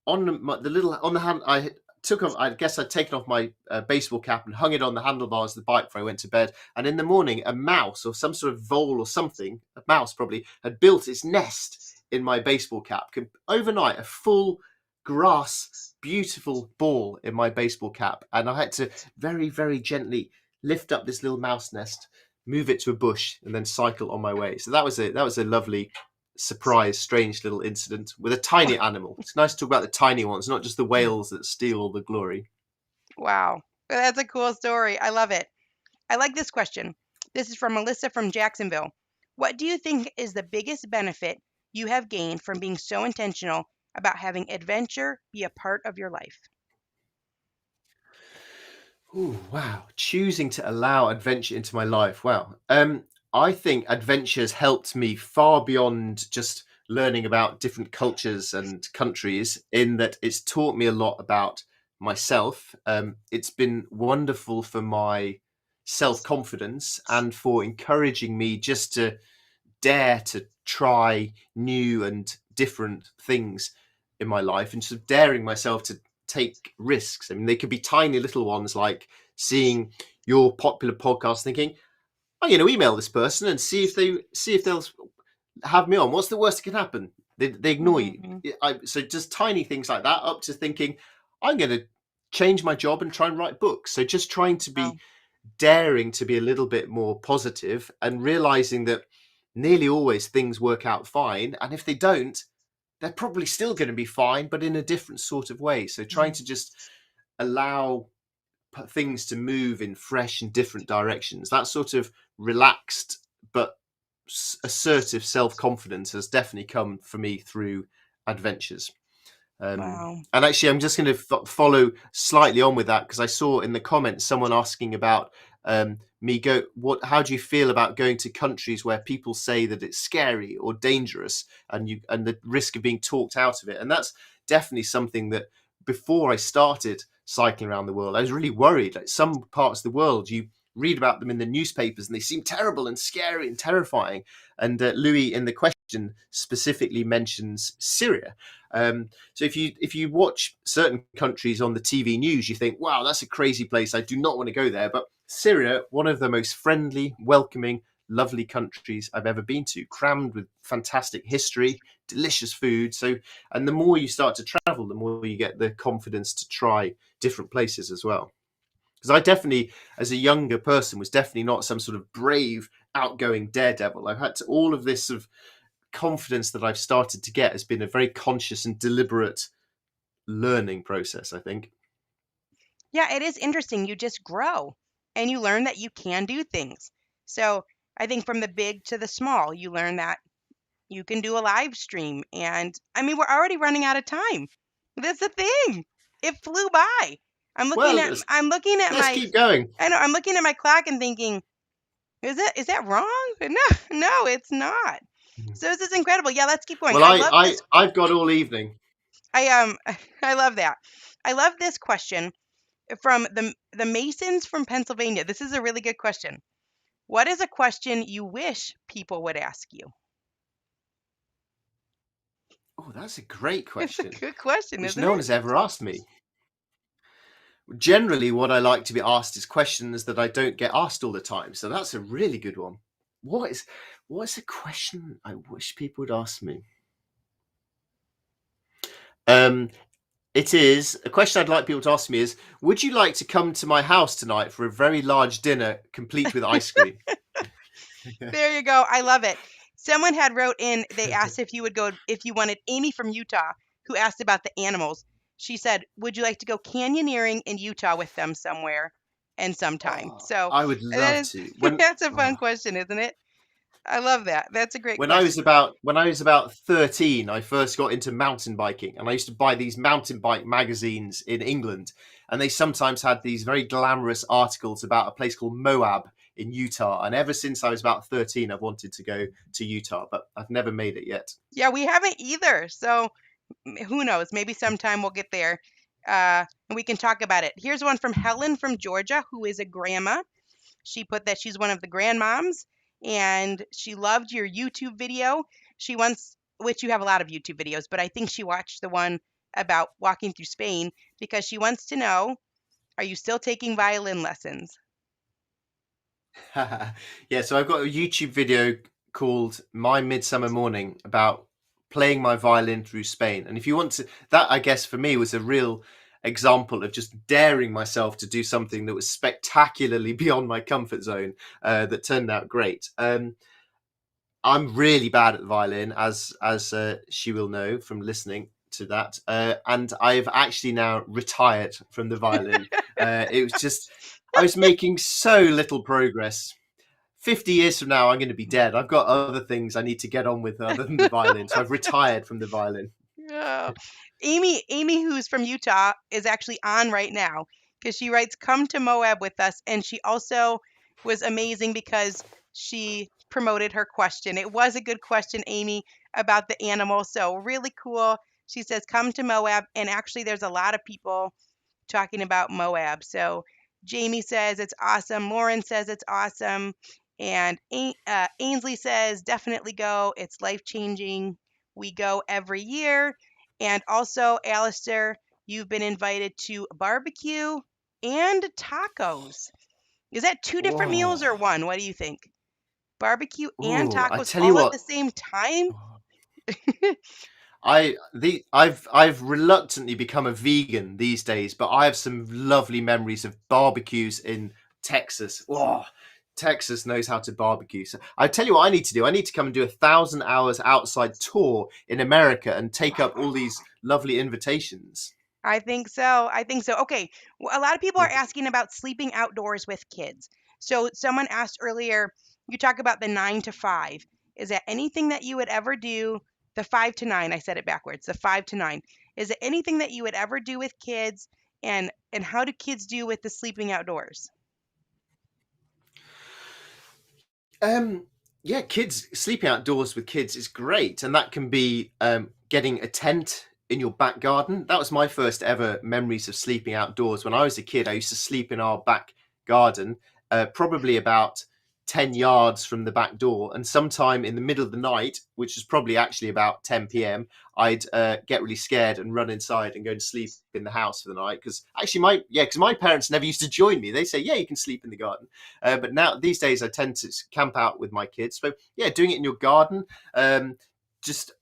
B: the little on the hand I took off. I guess I'd taken off my baseball cap and hung it on the handlebars of the bike before I went to bed. And in the morning, a mouse or some sort of vole or something, a mouse probably, had built its nest in my baseball cap. Overnight, a full grass, beautiful ball in my baseball cap, and I had to very, very gently lift up this little mouse nest, move it to a bush, and then cycle on my way. So that was a lovely surprise, strange little incident with a tiny animal. It's nice to talk about the tiny ones, not just the whales that steal all the glory.
A: Wow. That's a cool story. I love it. I like this question. This is from Melissa from Jacksonville. What do you think is the biggest benefit you have gained from being so intentional about having adventure be a part of your life?
B: Ooh, wow. Choosing to allow adventure into my life. Wow. I think adventure's helped me far beyond just learning about different cultures and countries, in that it's taught me a lot about myself. It's been wonderful for my self confidence and for encouraging me just to dare to try new and different things in my life, and sort of daring myself to take risks. I mean, they could be tiny little ones, like seeing your popular podcast, thinking, "I'm going to email this person and see if they'll have me on. What's the worst that can happen? They ignore you."
A: Hmm.
B: So just tiny things like that, up to thinking, "I'm going to change my job and try and write books." So just trying to
A: Wow.
B: be daring to be a little bit more positive, and realizing that nearly always things work out fine. And if they don't, they're probably still going to be fine, but in a different sort of way. So trying
A: Mm.
B: to just allow things to move in fresh and different directions. That sort of relaxed but assertive self confidence has definitely come for me through adventures.
A: Wow.
B: And actually, I'm just going to follow slightly on with that, because I saw in the comments someone asking about me go. What? How do you feel about going to countries where people say that it's scary or dangerous, and the risk of being talked out of it? And that's definitely something that, before I started cycling around the world, I was really worried. Like, some parts of the world, you read about them in the newspapers and they seem terrible and scary and terrifying. And Louis in the question specifically mentions Syria. So if you watch certain countries on the TV news, you think, "Wow, that's a crazy place. I do not want to go there." But Syria, one of the most friendly, welcoming, lovely countries I've ever been to, crammed with fantastic history, delicious food. So, and the more you start to travel, the more you get the confidence to try different places as well. Because I definitely, as a younger person, was definitely not some sort of brave, outgoing daredevil. I've had to, all of this sort of confidence that I've started to get has been a very conscious and deliberate learning process, I think.
A: Yeah, it is interesting. You just grow and you learn that you can do things. So I think from the big to the small, you learn that you can do a live stream. And I mean, we're already running out of time. That's the thing. It flew by.
B: Well,
A: I'm looking at
B: let's
A: my
B: keep going.
A: I know I'm looking at my clock and thinking, is that wrong? No, no, it's not. So this is incredible. Yeah, let's keep going.
B: Well,
A: I love this.
B: I've got all evening.
A: I love that. I love this question from the Masons from Pennsylvania. This is a really good question. What is a question you wish people would ask you?
B: Oh, that's a great
A: It's a
B: question,
A: good question,
B: which
A: isn't
B: no one
A: it?
B: has ever asked me. Generally, what I like to be asked is questions that I don't get asked all the time. So that's a really good one. What is what is a question I wish people would ask me? Um, it is a question I'd like people to ask me is: would you like to come to my house tonight for a very large dinner, complete with ice cream?
A: There you go. I love it. Someone had wrote in, they asked if you wanted Amy from Utah, who asked about the animals. She said, "Would you like to go canyoneering in Utah with them somewhere and sometime?"
B: Oh,
A: So
B: I would
A: that
B: love
A: is
B: to. When
A: that's a fun
B: oh,
A: question, isn't it? I love that. That's a great question.
B: when I was about 13, I first got into mountain biking, and I used to buy these mountain bike magazines in England, and they sometimes had these very glamorous articles about a place called Moab in Utah. And ever since I was about 13, I've wanted to go to Utah, but I've never made it yet.
A: Yeah, we haven't either. So who knows? Maybe sometime we'll get there and we can talk about it. Here's one from Helen from Georgia, who is a grandma. She put that she's one of the grandmoms and she loved your YouTube video. She wants, which you have a lot of YouTube videos, but I think she watched the one about walking through Spain because she wants to know, are you still taking violin lessons?
B: Yeah, so I've got a YouTube video called My Midsummer Morning about playing my violin through Spain. And if you want to, that I guess for me was a real example of just daring myself to do something that was spectacularly beyond my comfort zone, that turned out great. I'm really bad at the violin, as she will know from listening to that, and I've actually now retired from the violin. It was just I was making so little progress. 50 years from now, I'm going to be dead. I've got other things I need to get on with other than the violin, so I've retired from the violin.
A: Yeah. Amy, who's from Utah, is actually on right now because she writes, "Come to Moab with us," and she also was amazing because she promoted her question. It was a good question, Amy, about the animal. So really cool. She says, "Come to Moab," and actually, there's a lot of people talking about Moab. So Jamie says it's awesome. Lauren says it's awesome. And Ainsley says definitely go. It's life changing. We go every year. And also, Alistair, you've been invited to barbecue and tacos. Is that two different meals
B: Oh,
A: or one? What do you think? Barbecue and
B: oh! I
A: tacos
B: tell you
A: all at
B: what,
A: the same time?
B: I've reluctantly become a vegan these days, but I have some lovely memories of barbecues in Texas. Oh, Texas knows how to barbecue. So I tell you what I need to do. I need to come and do 1,000 hours outside tour in America and take up all these lovely invitations.
A: I think so. I think so. Okay. A lot of people are asking about sleeping outdoors with kids. So someone asked earlier, you talk about the 9 to 5. Is that anything that you would ever do? The 5 to 9, I said it backwards. The 5 to 9. Is it anything that you would ever do with kids? And how do kids do with the sleeping outdoors?
B: Um, yeah, kids sleeping outdoors with kids is great, and that can be getting a tent in your back garden. That was my first ever memories of sleeping outdoors. When I was a kid, I used to sleep in our back garden, probably about 10 yards from the back door, and sometime in the middle of the night, which was probably actually about 10 p.m., I'd get really scared and run inside and go to sleep in the house for the night. Because actually, my parents never used to join me. They say, "Yeah, you can sleep in the garden." But now these days, I tend to camp out with my kids. So yeah, doing it in your garden, just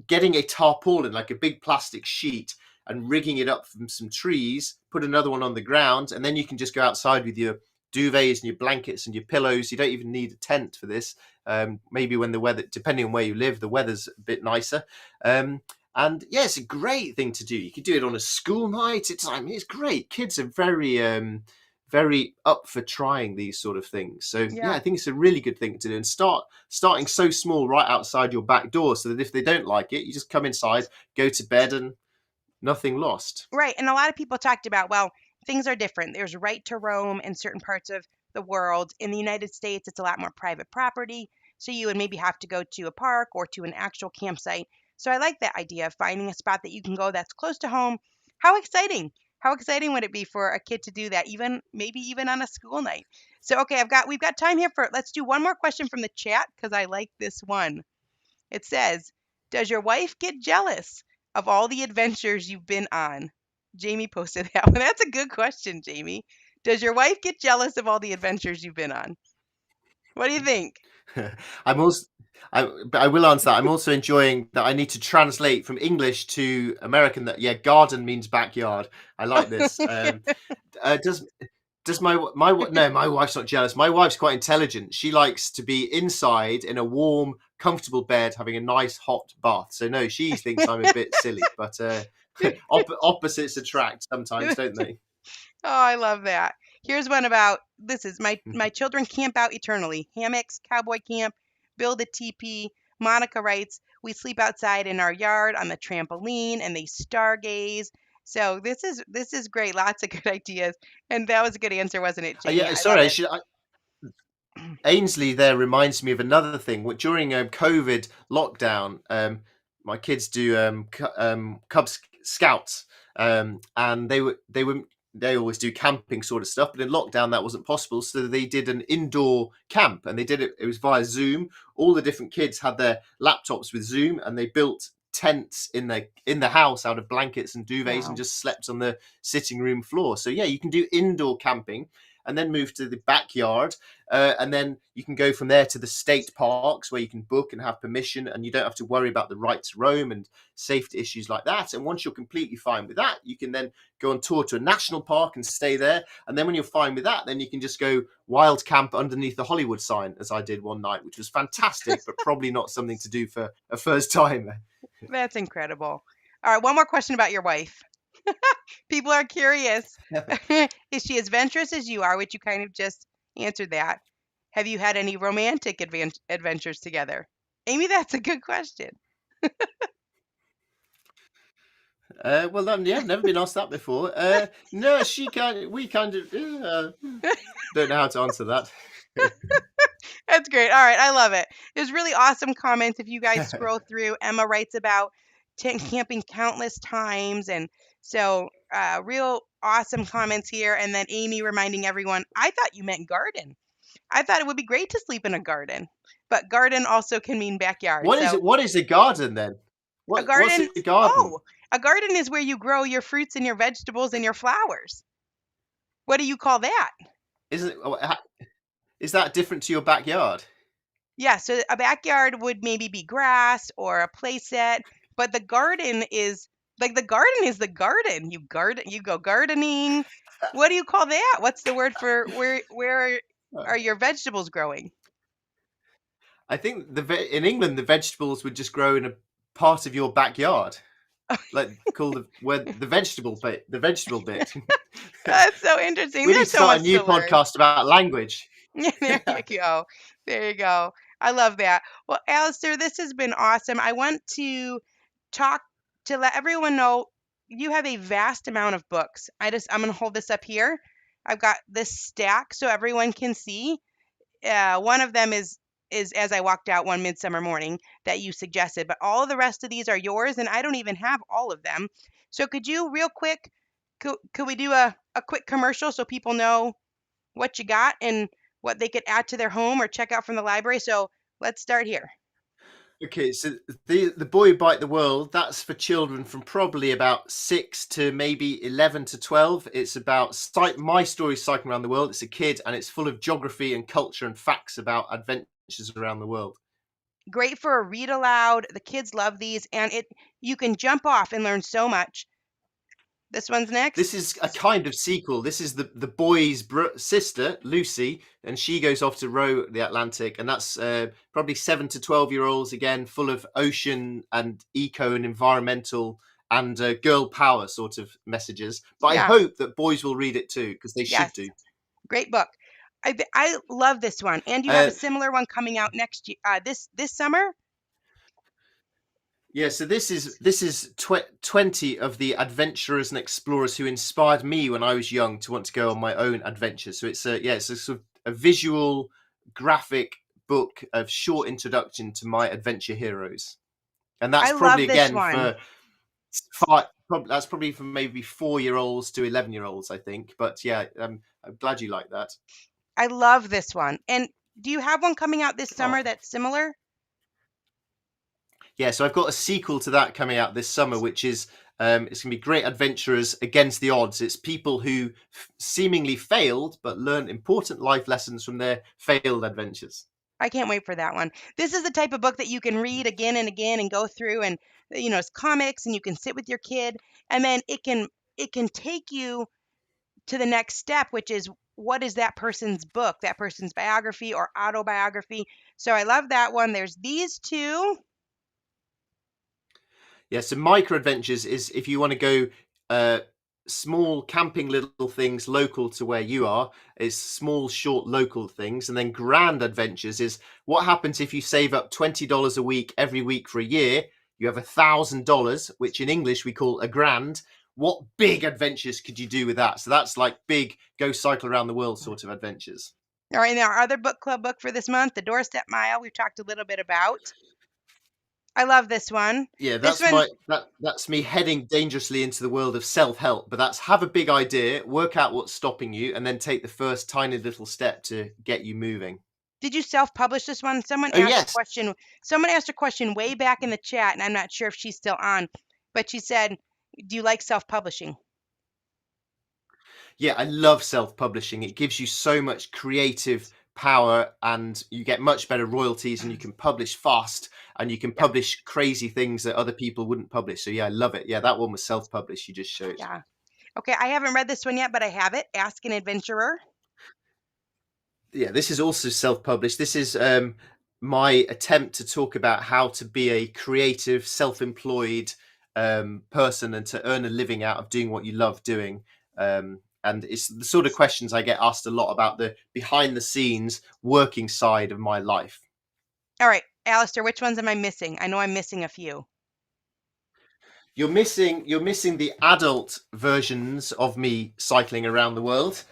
B: getting a tarpaulin, like a big plastic sheet, and rigging it up from some trees, put another one on the ground, and then you can just go outside with your duvets and your blankets and your pillows. You don't even need a tent for this. Maybe when the weather, depending on where you live, the weather's a bit nicer. And yeah, it's a great thing to do. You could do it on a school night. It's great. Kids are very up for trying these sort of things. So yeah,
A: Yeah.
B: I think it's a really good thing to do, and starting so small right outside your back door, so that if they don't like it, you just come inside, go to bed, and nothing lost.
A: Right. And a lot of people talked about, well, things are different. There's right to roam in certain parts of the world. In the United States, it's a lot more private property. So you would maybe have to go to a park or to an actual campsite. So I like that idea of finding a spot that you can go that's close to home. How exciting! How exciting would it be for a kid to do that, even maybe even on a school night? So okay, we've got time here for let's do one more question from the chat because I like this one. It says, "Does your wife get jealous of all the adventures you've been on?" Jamie posted that one. That's a good question, Jamie. Does your wife get jealous of all the adventures you've been on? What do you think?
B: I'm also, but I will answer that. I'm also enjoying that I need to translate from English to American. That yeah, garden means backyard. I like this. Does my no, my wife's not jealous. My wife's quite intelligent. She likes to be inside in a warm, comfortable bed, having a nice hot bath. So no, she thinks I'm a bit silly. But opposites attract sometimes, don't they?
A: Oh, I love that. Here's one about this is my children camp out eternally. Hammocks, cowboy camp, build a teepee. Monica writes, "We sleep outside in our yard on the trampoline and they stargaze." So this is great. Lots of good ideas. And that was a good answer, wasn't it, Jamie?
B: Yeah,
A: I love
B: sorry.
A: it.
B: Ainsley there reminds me of another thing. During COVID lockdown, my kids do Cub Scouts, and they always do camping sort of stuff. But in lockdown, that wasn't possible, so they did an indoor camp, and they did it. It was via Zoom. All the different kids had their laptops with Zoom, and they built tents in the house out of blankets and duvets, and
A: Wow.
B: just slept on the sitting room floor. So yeah, you can do indoor camping and then move to the backyard, and then you can go from there to the state parks where you can book and have permission, and you don't have to worry about the right to roam and safety issues like that. And once you're completely fine with that, you can then go on tour to a national park and stay there. And then when you're fine with that, then you can just go wild camp underneath the Hollywood sign, as I did one night, which was fantastic, but probably not something to do for a first timer.
A: That's incredible. All right, one more question about your wife. People are curious. Is she as adventurous as you are, which you kind of just answered that? Have you had any romantic adventures together? Amy, that's a good question.
B: Well, yeah, I've never been asked that before. No, we kind of don't know how to answer that.
A: That's great. All right, I love it. There's really awesome comments if you guys scroll through. Emma writes about camping countless times, and so real awesome comments here. And then Amy reminding everyone, I thought you meant garden. I thought it would be great to sleep in a garden, but garden also can mean backyard.
B: What is
A: So
B: it? What is a garden then?
A: a
B: What's
A: garden,
B: a garden?
A: oh, a garden is where you grow your fruits and your vegetables and your flowers. What do you call that?
B: Isn't is that different to your backyard?
A: Yeah, so a backyard would maybe be grass or a play set, but the garden is like the garden is the garden. You go gardening. What do you call that? What's the word for where
B: Uh,
A: are your vegetables growing?
B: I think in England the vegetables would just grow in a part of your backyard, like called where the vegetable bit. The vegetable bit.
A: That's so interesting.
B: We need
A: There's
B: to
A: so
B: start a
A: much
B: new
A: to learn.
B: podcast about language.
A: There you go. There you go. I love that. Well, Alistair, this has been awesome. I want to talk to let everyone know you have a vast amount of books. I'm going to hold this up here. I've got this stack so everyone can see. One of them is as I walked out one midsummer morning that you suggested, but all of the rest of these are yours, and I don't even have all of them. So could you real quick, could we do a quick commercial so people know what you got and what they could add to their home or check out from the library? So let's start here.
B: Okay, so the Boy Who Bite the World, that's for children from probably about 6 to maybe 11 to 12. It's about my story cycling around the world. It's a kid, and it's full of geography and culture and facts about adventures around the world.
A: Great for a read aloud. The kids love these, and it you can jump off and learn so much. This one's next?
B: This is a kind of sequel. This is the boy's sister, Lucy, and she goes off to row the Atlantic, and that's probably 7 to 12-year-olds again, full of ocean and eco and environmental and girl power sort of messages. But I
A: Yeah.
B: hope that boys will read it too, because they should
A: Yes.
B: do.
A: Great book. I love this one. And you have a
B: Uh,
A: similar one coming out next year, this summer?
B: Yeah, so this is 20 of the adventurers and explorers who inspired me when I was young to want to go on my own adventure. So it's a sort of a visual, graphic book of short introduction to my adventure heroes, and
A: I
B: that's probably
A: love this
B: again
A: one.
B: for five. That's probably from maybe 4-year-olds to 11-year-olds, I think. But yeah, I'm glad you like that.
A: I love this one. And do you have one coming out this
B: Oh,
A: summer that's similar?
B: yeah, so I've got a sequel to that coming out this summer, which is it's going to be Great Adventurers Against the Odds. It's people who seemingly failed but learned important life lessons from their failed adventures.
A: I can't wait for that one. This is the type of book that you can read again and again and go through, and it's comics, and you can sit with your kid, and then it can take you to the next step, which is, what is that person's book, that person's biography or autobiography. So I love that one. There's these two.
B: Yeah, so Microadventures is if you want to go small camping little things local to where you are, is small short local things, and then Grand Adventures is what happens if you save up $20 a week every week for a year. You have $1,000, which in English we call a grand. What big adventures could you do with that? So that's like big go cycle around the world sort of adventures.
A: All right, now our other book club book for this month, The Doorstep Mile, we've talked a little bit about. I love this one.
B: Yeah,
A: This one,
B: that's me heading dangerously into the world of self-help, but that's have a big idea, work out what's stopping you, and then take the first tiny little step to get you moving.
A: did you self-publish this one? Someone
B: Oh
A: asked a
B: yes.
A: question. Someone asked a question way back in the chat, and I'm not sure if she's still on, but she said, "Do you like self-publishing?"
B: Yeah, I love self-publishing. It gives you so much creative power and you get much better royalties and you can publish fast and you can
A: Yeah,
B: publish crazy things that other people wouldn't publish. So yeah, I love it. Yeah, that one was self-published you just showed.
A: yeah. Okay, I haven't read this one yet, but I have it. Ask an Adventurer.
B: Yeah, this is also self-published. This is my attempt to talk about how to be a creative, self-employed person and to earn a living out of doing what you love doing. And it's the sort of questions I get asked a lot about the behind the scenes working side of my life.
A: All right, Alistair, which ones am I missing? I know I'm missing a few.
B: You're missing the adult versions of me cycling around the world,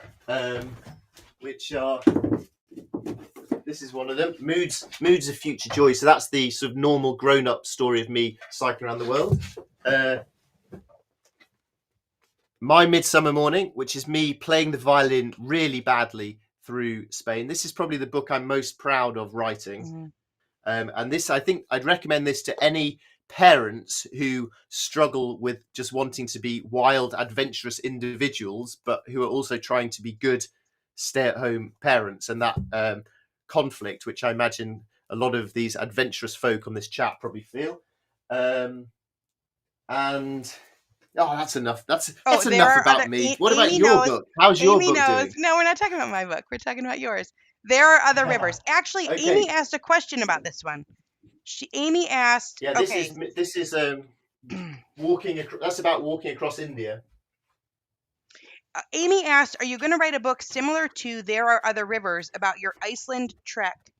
B: which are this is one of them. Moods of Future Joy. So that's the sort of normal grown-up story of me cycling around the world. Uh, My Midsummer Morning, which is me playing the violin really badly through Spain. This is probably the book I'm most proud of writing.
A: Mhm.
B: And this, I think, I'd recommend this to any parents who struggle with just wanting to be wild, adventurous individuals, but who are also trying to be good stay-at-home parents. And that conflict, which I imagine a lot of these adventurous folk on this chat probably feel. And that's enough. That's
A: Oh,
B: that's
A: there
B: enough
A: are other.
B: about me. What about
A: Amy
B: your
A: knows.
B: book? How's your
A: Amy
B: book
A: knows.
B: doing?
A: No, we're not talking about my book. We're talking about yours. There are other rivers. Actually,
B: Okay.
A: Amy asked a question about this one. Amy asked.
B: Yeah,
A: Okay.
B: this is walking. That's about walking across India.
A: Amy asked, "Are you going to write a book similar to There Are Other Rivers about your Iceland trek,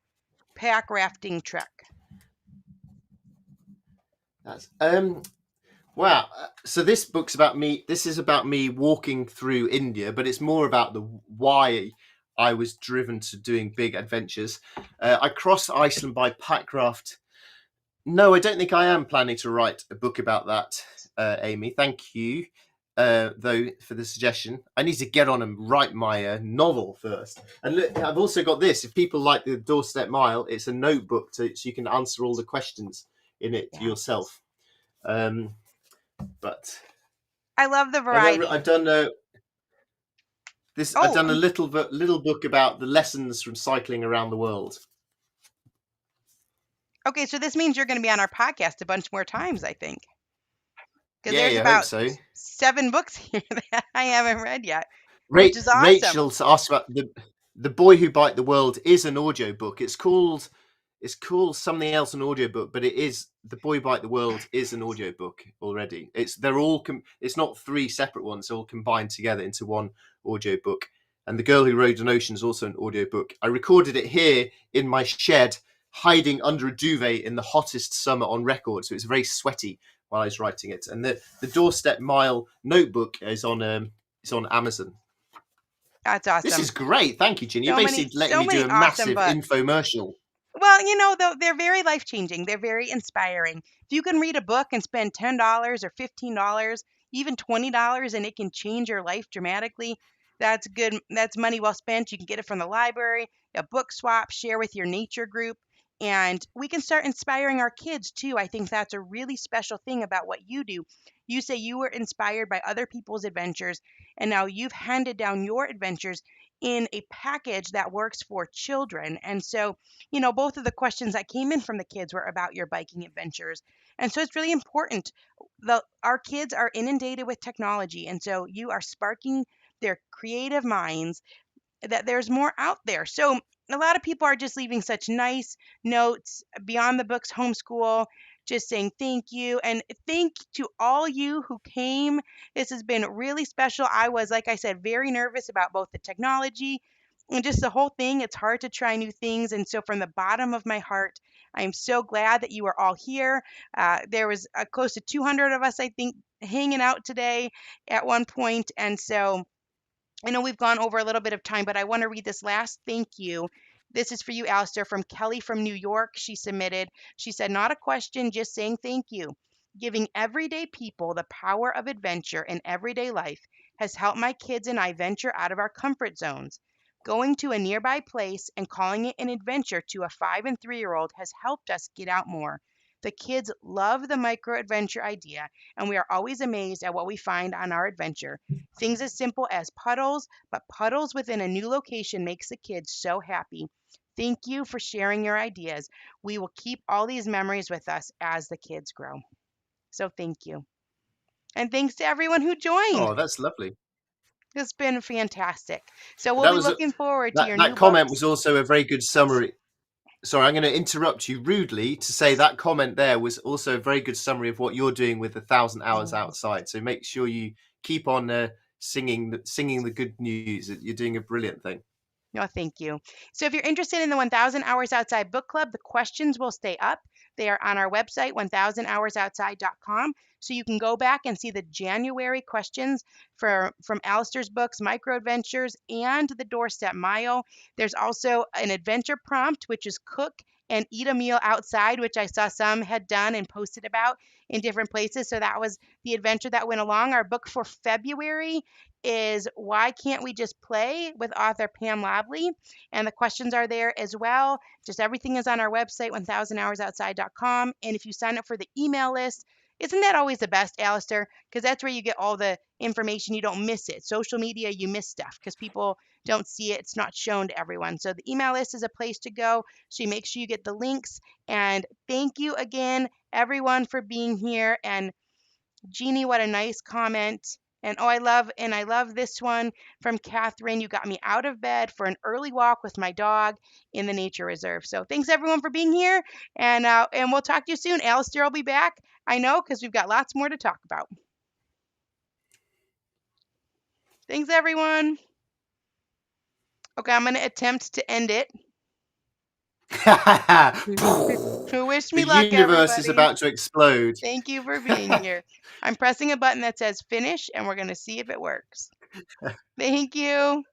A: pack rafting trek?"
B: That's wow. So this book's about me. This is about me walking through India, but it's more about the why I was driven to doing big adventures. I crossed Iceland by pack raft. No, I don't think I am planning to write a book about that, Amy. Thank you, though, for the suggestion. I need to get on and write my novel first. And look, I've also got this. If people like the Doorstep Mile, it's a notebook so you can answer all the questions in it
A: Yeah.
B: yourself. But
A: I love the
B: I've
A: variety.
B: done this. I've
A: Oh,
B: done a little book about the lessons from cycling around the world.
A: okay. So this means you're going to be on our podcast a bunch more times, I think. because
B: Yeah,
A: there's
B: I hope
A: about
B: so.
A: 7 books here that I haven't read yet, which is awesome.
B: Rachel asked about the Boy Who Bite the World is an audiobook. It's called something else an audiobook, but it is The Boy Who Bite the World is an audiobook already. It's not three separate ones, they're all combined together into one audiobook. And The Girl Who Rode an Ocean is also an audiobook. I recorded it here in my shed, hiding under a duvet in the hottest summer on record, so it's very sweaty while I was writing it. And the Doorstep Mile notebook is on Amazon.
A: That's
B: This
A: awesome.
B: is great. Thank you, Ginny. You're basically letting
A: So
B: me do
A: many
B: a
A: awesome
B: massive
A: books.
B: infomercial.
A: Well, though they're very life changing. They're very inspiring. If you can read a book and spend $10 or $15, even $20, and it can change your life dramatically, that's good. That's money well spent. You can get it from the library, a book swap, share with your nature group, and we can start inspiring our kids too. I think that's a really special thing about what you do. You say you were inspired by other people's adventures, and now you've handed down your adventures in a package that works for children. And so, both of the questions that came in from the kids were about your biking adventures. And so it's really important. Our kids are inundated with technology, and so you are sparking their creative minds that there's more out there. So a lot of people are just leaving such nice notes beyond the books homeschool, just saying thank you. And thank to all you who came. This has been really special. I was, like I said, very nervous about both the technology and just the whole thing. It's hard to try new things. And so, from the bottom of my heart, I'm so glad that you are all here. There was close to 200 of us, I think, hanging out today at one point. And so, I know we've gone over a little bit of time, but I want to read this last thank you. This is for you, Alistair, from Kelly from New York. She submitted, she said, not a question, just saying thank you. Giving everyday people the power of adventure in everyday life has helped my kids and I venture out of our comfort zones. Going to a nearby place and calling it an adventure to a 5 and 3-year-old has helped us get out more. The kids love the micro adventure idea, and we are always amazed at what we find on our adventure. Things as simple as puddles, but puddles within a new location makes the kids so happy. Thank you for sharing your ideas. We will keep all these memories with us as the kids grow. So thank you. And thanks to everyone who joined.
B: Oh, that's lovely.
A: It's been fantastic. So we'll
B: That
A: be
B: was
A: looking forward to your
B: that
A: new
B: comment
A: books.
B: was also a very good summary. Sorry, I'm going to interrupt you rudely to say that comment there was also a very good summary of what you're doing with 1,000 hours
A: Oh,
B: outside. So make sure you keep on singing the good news. You're doing a brilliant thing.
A: no, thank you. So if you're interested in the 1000 Hours Outside Book Club, the questions will stay up. They are on our website, 1000hoursoutside.com. So you can go back and see the January questions from Alistair's books, Microadventures and The Doorstep Mile. There's also an adventure prompt, which is cook and eat a meal outside, which I saw some had done and posted about in different places. So that was the adventure that went along. Our book for February is Why Can't We Just Play with author Pam Labley? And the questions are there as well. Just everything is on our website, 1000hoursoutside.com. And if you sign up for the email list, isn't that always the best, Alistair? Because that's where you get all the information. You don't miss it. Social media, you miss stuff because people don't see it. It's not shown to everyone. So the email list is a place to go. So you make sure you get the links. And thank you again, everyone, for being here. And Jeannie, what a nice comment. And oh, I love this one from Catherine. You got me out of bed for an early walk with my dog in the nature reserve. So thanks everyone for being here, and we'll talk to you soon. Alistair will be back. I know because we've got lots more to talk about. Thanks everyone. Okay, I'm gonna attempt to end it. Wish
B: The
A: me luck,
B: universe is
A: everybody.
B: about to explode.
A: Thank you for being here. I'm pressing a button that says finish, and we're gonna see if it works. Thank you.